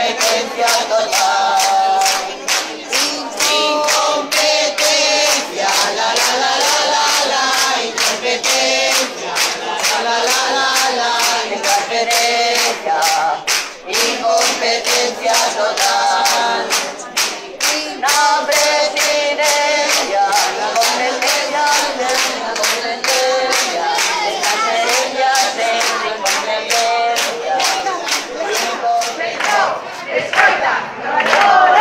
incompetencia total. Incompetencia, la la la la la la, incompetencia, la la la la la, incompetencia, incompetencia total. La presidencia, la competencia, la competencia, la gerencia de incompetencia. Escolta!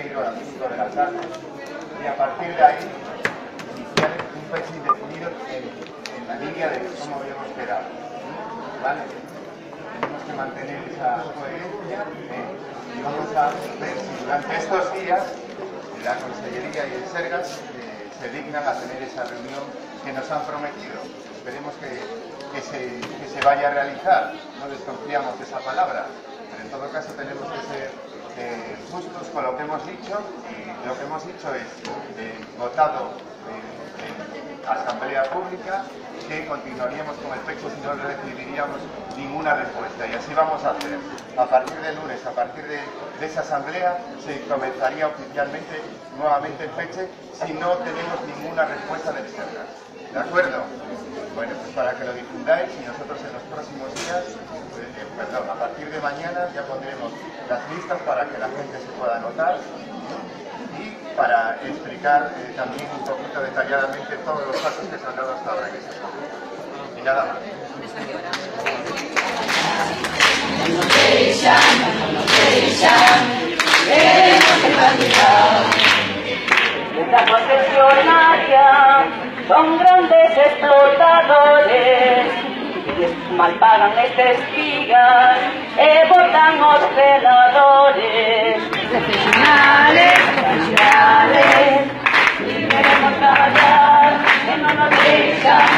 Conselleiro al asunto de la tarde y a partir de ahí iniciar un fecha indefinido en la línea de cómo habíamos quedado. ¿Vale? Tenemos que mantener esa coherencia y vamos a ver si durante estos días la Consellería y el Sergas se dignan a tener esa reunión que nos han prometido. Esperemos que se vaya a realizar, no desconfiamos de esa palabra, pero en todo caso tenemos que ser justos con lo que hemos dicho, y lo que hemos dicho es votado en asamblea pública que continuaríamos con el PECHE si no recibiríamos ninguna respuesta, y así vamos a hacer. A partir del lunes, a partir de esa asamblea, se comenzaría oficialmente nuevamente el PECHE si no tenemos ninguna respuesta del Sergas. ¿De acuerdo? Bueno, pues para que lo difundáis, y nosotros en los próximos días, a partir de mañana ya pondremos las listas para que la gente se pueda anotar y para explicar también un poquito detalladamente todos los pasos que se han dado hasta ahora en ese caso. Y nada más. La concesionaria son grandes explotadores, malpagan e testigan e botan os celadores. Profesionales, y queremos callar, que no nos dejan